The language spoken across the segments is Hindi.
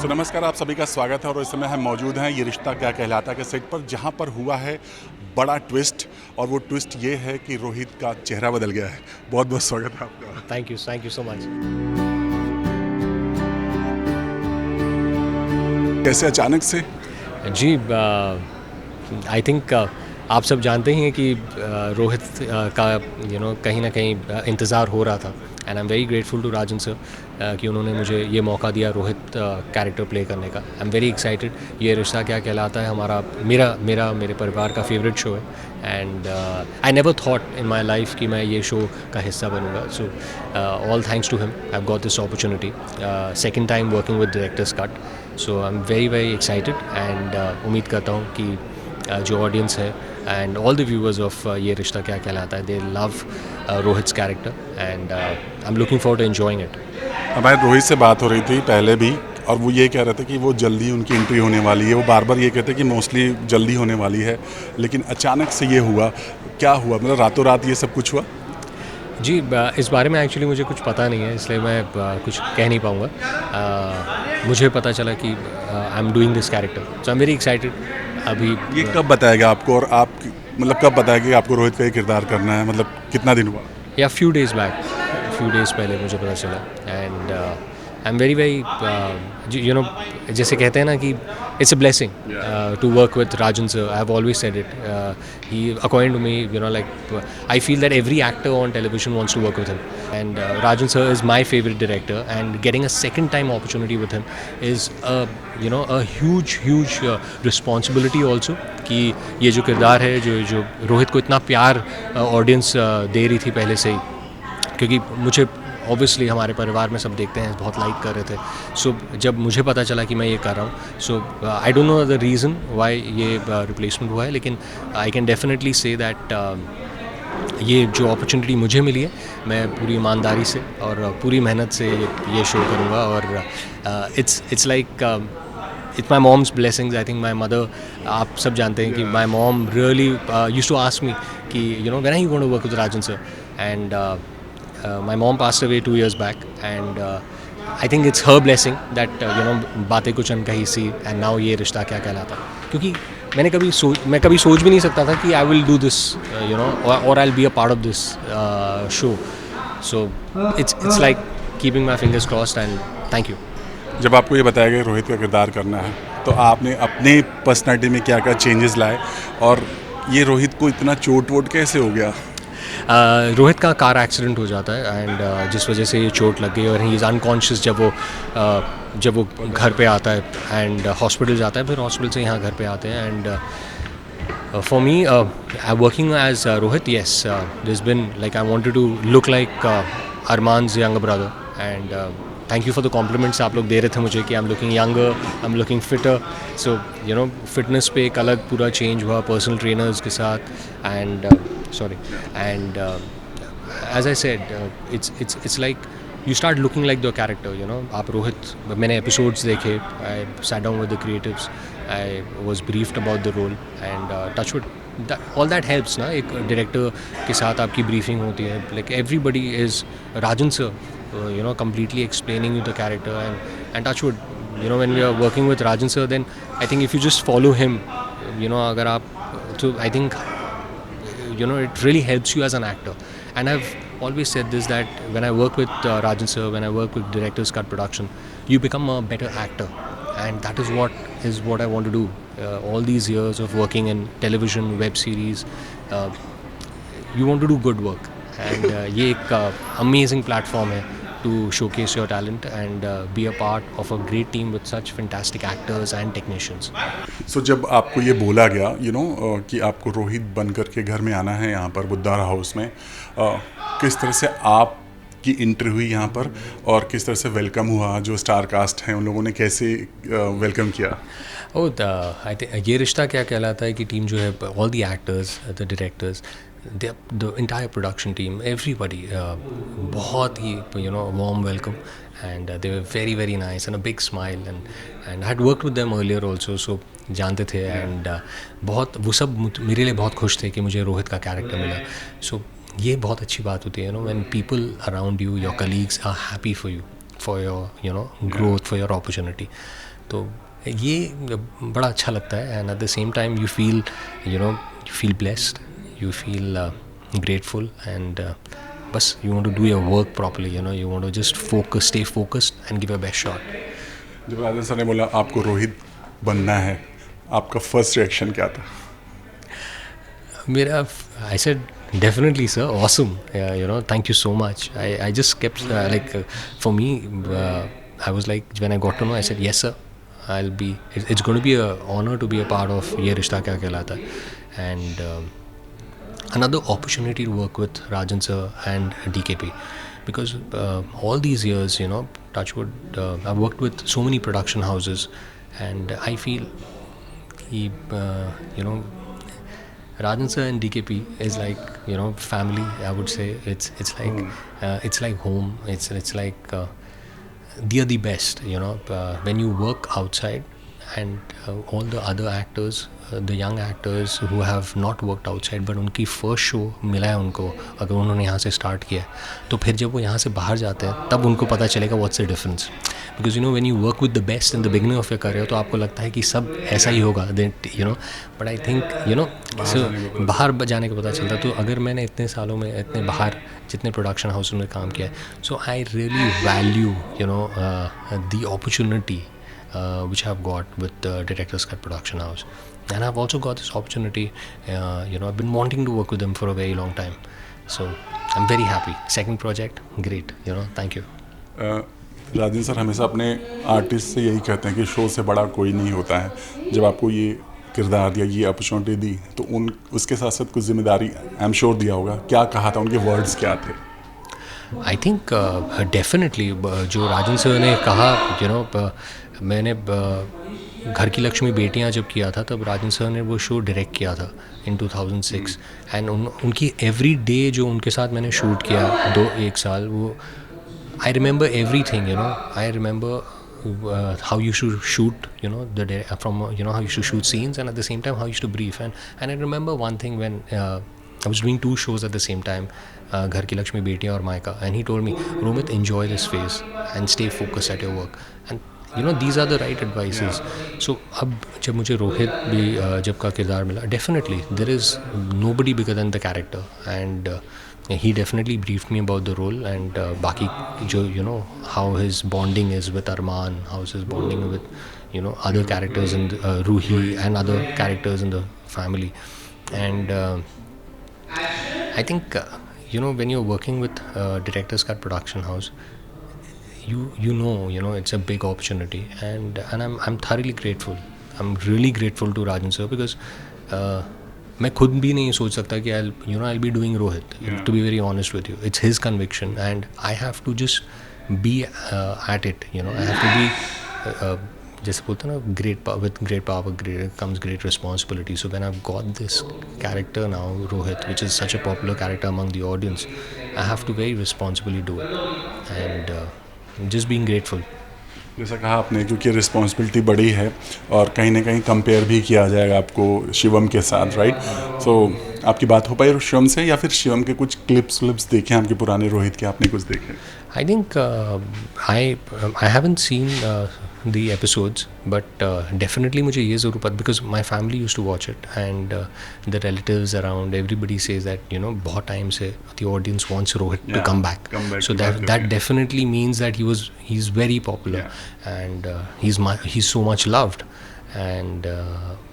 नमस्कार, आप सभी का स्वागत है और इस समय हम मौजूद हैं ये रिश्ता क्या कहलाता है के सेट पर, जहां पर हुआ है बड़ा ट्विस्ट। और वो ट्विस्ट ये है कि रोहित का चेहरा बदल गया है। बहुत बहुत स्वागत है आपका। Thank you so much. कैसे अचानक से? जी, आई थिंक आप सब जानते ही हैं कि रोहित का कहीं ना कहीं इंतज़ार हो रहा था। And I am very grateful to Rajan sir कि उन्होंने मुझे ये मौका दिया रोहित कैरेक्टर प्ले करने का। I am very excited. Yeh Rishta Kya कहलाता है हमारा मेरे परिवार का फेवरेट शो है। And I never thought in my life कि मैं ये शो का हिस्सा बनूंगा। So all thanks to him I have got this opportunity, second time working with directors cut. So I am very excited and उम्मीद करता हूँ कि जो ऑडियंस है and all the viewers of Yeh Rishta Kya कहलाता है, they love Rohit's character and I am looking forward to enjoying it. हमारे रोहित से बात हो रही थी पहले भी, और वो ये कह रहे थे कि वो जल्दी उनकी एंट्री होने वाली है। वो बार बार ये कहते हैं कि मोस्टली जल्दी होने वाली है, लेकिन अचानक से ये हुआ। क्या हुआ? मतलब रातों रात ये सब कुछ हुआ? जी, इस बारे में एक्चुअली मुझे कुछ पता नहीं है, इसलिए मैं कुछ कह नहीं पाऊँगा। मुझे पता चला कि I am doing this character, so I am very excited. अभी ये कब बताएगा आपको, और आप मतलब कब बताया कि आपको रोहित का ये किरदार करना है? मतलब कितना दिन हुआ? या फ्यू डेज़ पहले मुझे पता चला। एंड आई एम वेरी जैसे कहते हैं ना कि it's a blessing to work with Rajan sir. I have always said it. He according to me like I feel that every actor on television wants to work with him. And Rajan sir is my favourite director and getting a second time opportunity with him is a huge responsibility also. कि ये जो किरदार है जो रोहित को इतना प्यार ऑडियंस दे रही थी पहले से ही, क्योंकि मुझे ऑब्वियसली हमारे परिवार में सब देखते हैं, बहुत लाइक कर रहे थे। सो जब मुझे पता चला कि मैं ये कर रहा हूँ, so I don't know the reason why ये रिप्लेसमेंट हुआ है, लेकिन I can definitely say that ये जो अपॉर्चुनिटी मुझे मिली है, मैं पूरी ईमानदारी से और पूरी मेहनत से ये शो करूँगा। और it's like it's my mom's blessings. I think my mother, आप सब जानते हैं कि my mom really used to ask me कि when are you going to work with Rajan sir. And my mom passed away 2 years back, and I think it's her blessing that बातें कुछ अनकही सी, and now ये रिश्ता क्या कहलाता है। क्योंकि मैं कभी सोच भी नहीं सकता था कि I will do this, or I'll be a part of this show. So it's like keeping my fingers crossed, and thank you. जब आपको ये बताया गया रोहित का किरदार करना है, तो आपने अपने पर्सनैलिटी में क्या क्या चेंजेस लाए, और ये रोहित को इतना चोट वोट कैसे हो गया? रोहित का कार एक्सीडेंट हो जाता है, एंड जिस वजह से ये चोट लग गई और ही इज़ अनकॉन्शियस जब वो घर पे आता है एंड हॉस्पिटल जाता है, फिर हॉस्पिटल से यहाँ घर पे आते हैं। And for me working as Rohit, yes, this been like I wanted to look like Armaan's younger brother, and thank you for the compliments आप लोग दे रहे थे मुझे कि I am looking younger, I am looking fitter. So fitness पे एक अलग पूरा चेंज हुआ पर्सनल ट्रेनर्स के साथ। And and as I said, it's like you start looking like the character, आप रोहित, मैंने एपिसोड्स देखे, I sat down with the creatives, I was briefed about the role, and touch wood, all that helps ना। एक डायरेक्टर के साथ आपकी ब्रीफिंग होती है, like everybody is Rajan sir, completely explaining you the character, and touch wood, when we are working with Rajan sir, then I think if you just follow him, अगर आप, तो I think it really helps you as an actor. And I've always said this, that when I work with Rajan sir, when I work with director's cut production, you become a better actor, and that is what I want to do. All these years of working in television, web series, you want to do good work, and ये एक amazing platform है to showcase your talent and be a part of a great team with such fantastic actors and technicians. So जब आपको ये बोला गया कि आपको रोहित बन करके घर में आना है यहाँ पर बुद्धारा हाउस में, किस तरह से आपकी एंट्री हुई यहाँ पर, और किस तरह से वेलकम हुआ? जो स्टार कास्ट हैं उन लोगों ने कैसे वेलकम किया? आई थिंक ये रिश्ता क्या कहलाता है कि टीम जो है, all the actors, the directors, the entire production team, everybody, बहुत ही warm welcome, and they were very nice and a big smile, and I had worked with them earlier also, so जानते थे, and बहुत वो सब मेरे लिए बहुत खुश थे कि मुझे रोहित का कैरेक्टर मिला। So ये बहुत अच्छी बात होती है, when people around you, your colleagues are happy for you, for your growth, for your opportunity. तो ये बड़ा अच्छा लगता है, and at the same time you feel blessed, you feel grateful, and बस you want to do your work properly, you want to just stay focused and give your best shot. जब राजन सर ने बोला आपको रोहित बनना है, आपका फर्स्ट रिएक्शन क्या था? मेरा I said definitely sir, awesome, thank you so much. I just kept for me, I was like, when I got to know, I said yes sir, it's going to be an honor to be a part of Ye Rishta Kya Kehlata Hai, and another opportunity to work with Rajan sir and DKP, because all these years, touchwood, I've worked with so many production houses, and I feel Rajan sir and DKP is like family. I would say it's like home. It's like they are the best. When you work outside, and all the other actors, the young actors who have not worked outside, but उनकी फर्स्ट शो मिला है उनको, अगर उन्होंने यहाँ से स्टार्ट किया है, तो फिर जब वो यहाँ से बाहर जाते हैं तब उनको पता चलेगा what's the difference. Because when you work with the best in the beginning of your career, तो आपको लगता है कि सब ऐसा ही होगा, बट आई थिंक बाहर जाने का पता चलता. तो अगर मैंने इतने सालों में इतने बाहर जितने प्रोडक्शन हाउस में काम किया है, so I really value the opportunity which I've got with the Director's Cut Production House, and I've also got this opportunity. I've been wanting to work with them for a very long time, so I'm very happy. Second project, great. Thank you. Rajan sir हमेशा अपने आर्टिस्ट से यही कहते हैं कि शो से बड़ा कोई नहीं होता है. जब आपको ये किरदार दिया, ये अपॉर्चुनिटी दी, तो उसके साथ साथ कुछ जिम्मेदारी आई एम श्योर दिया होगा. क्या कहा था, उनके वर्ड्स क्या थे? आई थिंक डेफिनेटली जो राजन सर ने कहा, मैंने घर की लक्ष्मी बेटियां जब किया था, तब राजन सर ने वो शो डायरेक्ट किया था इन 2006, एंड उनकी एवरी डे जो उनके साथ मैंने शूट किया 1 साल, वो I remember every thing. I remember how you should shoot, the day from how you should shoot scenes, and at the same time how you should brief, and I remember one thing when I was doing 2 shows at the same time, Ghar Ki Lakshmi Betiyan और Maika, and he told me, Romit, enjoy this phase and stay focused at your work, and these are the right advices. So अब जब मुझे रोहित भी जब का किरदार मिला, definitely there is nobody bigger than the character, and he definitely briefed me about the role, and बाकी जो how his bonding is with Arman, how his bonding with other characters in Ruhi and other characters in the family, and I think when you're working with Director's Cut Production House, it's a big opportunity, and I'm thoroughly grateful. I'm really grateful to Rajan sir, because मैं खुद भी नहीं सोच सकता कि I'll be doing Rohit. To be very honest with you, it's his conviction, and I have to just be at it. I have to be जैसे बोलते हैं ना, with great power comes great responsibility. So when I've got this character now, Rohit, which is such a popular character among the audience, I have to very responsibly do it, and just being grateful. जैसा कहा आपने, क्योंकि रिस्पॉन्सिबिलिटी बड़ी है और कहीं ना कहीं कंपेयर भी किया जाएगा आपको शिवम के साथ, राइट? सो आपकी बात हो पाई शिवम से, या फिर शिवम के कुछ क्लिप्स देखे आपके पुराने रोहित के, आपने कुछ देखे? I think I haven't seen the episodes, but definitely मुझे ये ज़रूर पता, because my family used to watch it, and the relatives around, everybody says that बहुत time से the audience wants Rohit to come back. So that definitely means that he's very popular, and he's so much loved, and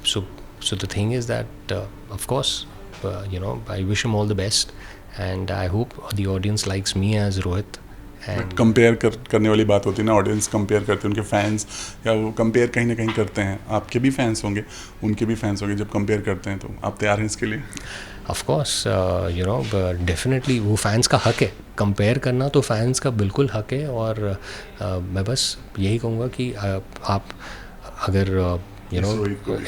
so the thing is that of course I wish him all the best, and I hope the audience likes me as Rohit. Compare करने वाली बात होती है ना, ऑडियंस कंपेयर करते हैं, उनके फैंस, या वो कंपेयर कहीं ना कहीं करते हैं. आपके भी फैंस होंगे, उनके भी फैंस होंगे. जब कंपेयर करते हैं तो आप तैयार हैं इसके लिए? ऑफ कोर्स, डेफिनेटली वो फैंस का हक है, कंपेयर करना तो फैंस का बिल्कुल हक है. और मैं बस यही कहूँगा कि आप अगर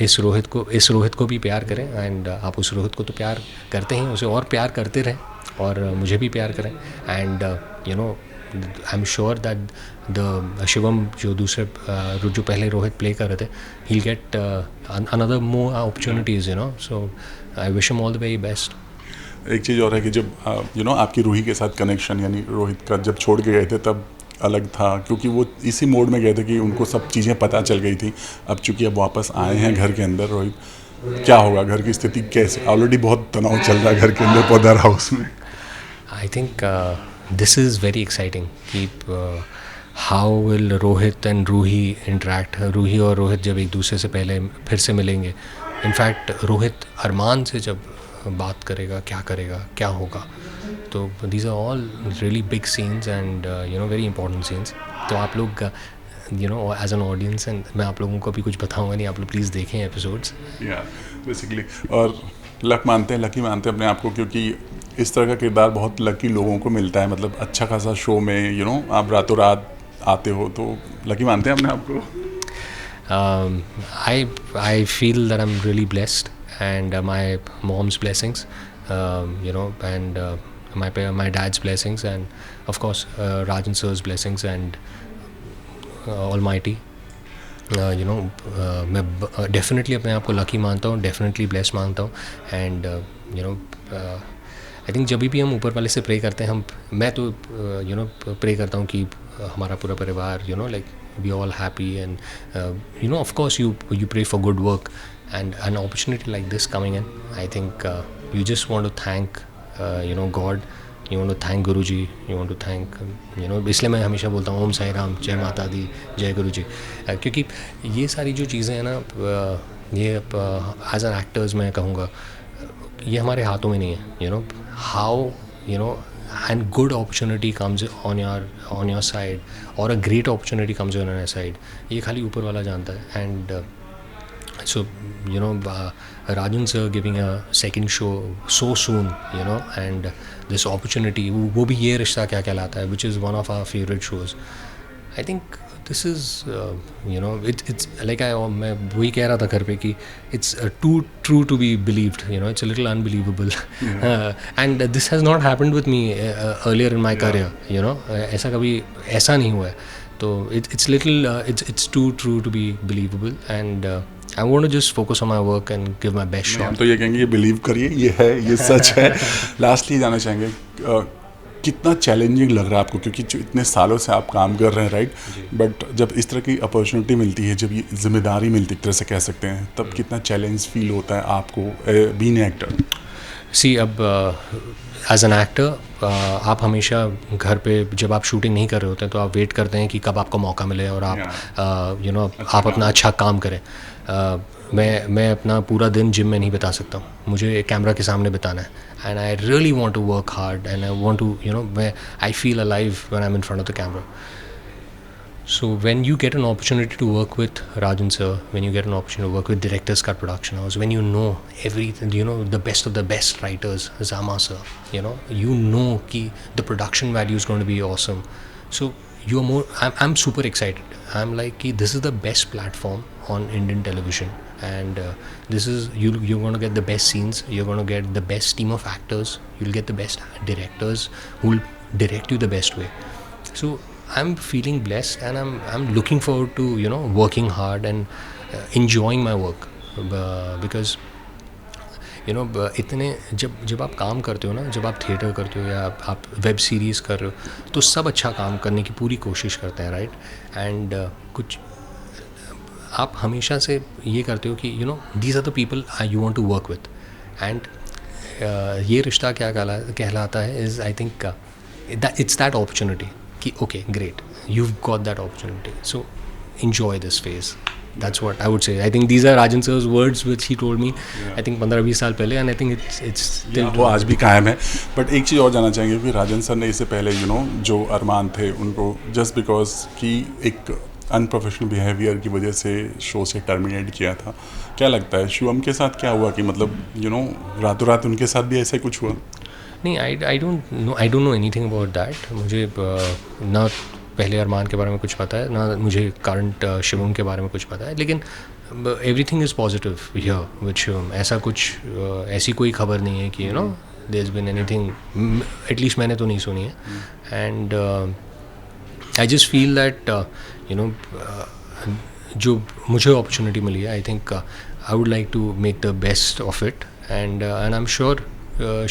इस रोहित को भी प्यार करें, एंड आप उस रोहित को तो प्यार करते हैं, उसे और प्यार करते रहें, और मुझे भी प्यार करें. And I am sure that the Shivam जो पहले रोहित प्ले कर रहे थे, he'll get another more opportunities, so I wish him all the very best. एक चीज़ और है कि जब आपकी रूही के साथ कनेक्शन, यानी रोहित का जब छोड़ के गए थे, तब अलग था, क्योंकि वो इसी मोड में गए थे कि उनको सब चीज़ें पता चल गई थी। अब चूंकि अब वापस आए हैं घर के अंदर, रोहित क्या होगा, घर की स्थिति कैसे, ऑलरेडी बहुत तनाव चल रहा है घर के अंदर पोद्दार हाउस में। I think this is very exciting. How will Rohit and Ruhi interact? Ruhi और रोहित जब एक दूसरे से पहले फिर से मिलेंगे, इनफैक्ट रोहित अरमान से जब बात करेगा, क्या होगा, तो these are all really big scenes and very important scenes. तो आप लोग एज एन ऑडियंस, एंड मैं आप लोगों को अभी कुछ बताऊंगा नहीं, आप लोग प्लीज़ देखें एपिसोड्स। बेसिकली और लकी मानते हैं अपने आप को, क्योंकि इस तरह का किरदार बहुत लकी लोगों को मिलता है। मतलब अच्छा खासा शो में आप रातों रात आते हो, तो लकी मानते हैं अपने आप को। I feel that I'm really blessed, and my mom's blessings, and my dad's blessings, and of course Rajan sir's blessings, and Almighty. मैं डेफिनेटली अपने आप को लकी मानता हूँ, डेफिनेटली ब्लेस्ड मानता हूँ, एंड आई थिंक जब भी हम ऊपर वाले से प्रे करते हैं, मैं तो प्रे करता हूँ कि हमारा पूरा परिवार like we all happy, and of course you pray for good work, and an opportunity like this coming in, I think you just want to thank God, you want to thank Guru ji, you want to thank इसलिए मैं हमेशा बोलता हूँ ओम साई राम, जय माता दी, जय गुरु जी, क्योंकि ये सारी जो चीज़ें हैं ना, ये एज एन एक्टर्स मैं कहूँगा ये हमारे हाथों में नहीं है, how and good opportunity comes on your side, or a great opportunity comes on your side, ये खाली ऊपर वाला जानता है। and so Rajan sir giving a second show so soon, and this opportunity, वो भी ये रिश्ता क्या कहलाता है, which is one of our favorite shows. I think this is it's like मैं वही कह रहा था घर पे कि it's too true to be believed, it's a little unbelievable. And this has not happened with me earlier in my career, ऐसा कभी ऐसा नहीं हुआ है, तो it's too true to be believable, and I want to just focus on my work and give my best shot. हम तो ये कहेंगे, ये बिलीव करिए, ये है, ये सच है। लास्टली जाना चाहेंगे कितना चैलेंजिंग लग रहा है आपको, क्योंकि इतने सालों से आप काम कर रहे हैं, राइट, बट जब इस तरह की अपॉर्चुनिटी मिलती है, जब ये जिम्मेदारी मिलती है एक तरह से कह सकते हैं, तब कितना चैलेंज फील होता है आपको बीइंग एन एक्टर? सी, अब एज एन एक्टर आप हमेशा घर पे जब आप शूटिंग नहीं कर रहे होते हैं तो आप वेट करते हैं कि कब आपको मौका मिले और आप आप अपना अच्छा काम करें। मैं अपना पूरा दिन जिम में नहीं बिता सकता हूँ, मुझे कैमरा के सामने बिताना है, and I really want to work hard, and I want to I feel alive when I am in front of the camera. So when you get an opportunity to work with Rajan sir, when you get an opportunity to work with Director's Cut Production House, when you know everything, the best of the best writers, Zama sir, you know ki the production value is going to be awesome. So you're more, I'm super excited. I'm like ki this is the best platform on Indian television, and this is you're going to get the best scenes, you're going to get the best team of actors, you'll get the best directors who will direct you the best way. So I'm feeling blessed, and I'm looking forward to working hard and enjoying my work, because इतने जब आप काम करते हो ना, जब आप थिएटर करते हो या आप वेब सीरीज़ कर रहे हो, तो सब अच्छा काम करने की पूरी कोशिश करते हैं, राइट, एंड कुछ आप हमेशा से ये करते हो कि these are the people you want to work with, and Yeh Rishta Kya कहलाता Hai is I think it's that opportunity ki okay, great, you've got that opportunity, so enjoy this phase. That's what I would say. I think these are Rajan sir's words which he told me, I think 15-20 साल पहले, and I think it's still वो आज भी कायम है. बट एक चीज़ और जानना चाहेंगे कि राजन सर ने इससे पहले जो अरमान थे उनको जस्ट बिकॉज कि एक अनप्रोफेशनल बिहेवियर की वजह से शो से टर्मिनेट किया था. क्या लगता है शिवम के साथ क्या हुआ कि मतलब रातों रात उनके साथ भी ऐसा कुछ हुआ? नहीं, आई don't know anything about that. मुझे ना पहले अरमान के बारे में कुछ पता है, ना मुझे करंट शिवम के बारे में कुछ पता है, लेकिन everything is positive here with Shivam. ऐसी कोई खबर नहीं है कि there has been anything, at least मैंने तो नहीं सुनी है. And I just feel that जो मुझे अपॉर्चुनिटी मिली है, I think I would like to make the best of it, and I'm sure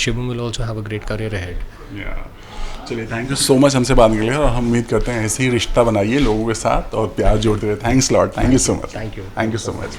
Shivam will also have a great career ahead. Yeah. चलिए, थैंक यू सो मच हमसे बात करने के लिए, और हम उम्मीद करते हैं ऐसे ही रिश्ता बनाइए लोगों के साथ और प्यार जोड़ते रहे। Thanks lot, thank you so much, Thank you. Thank you so much.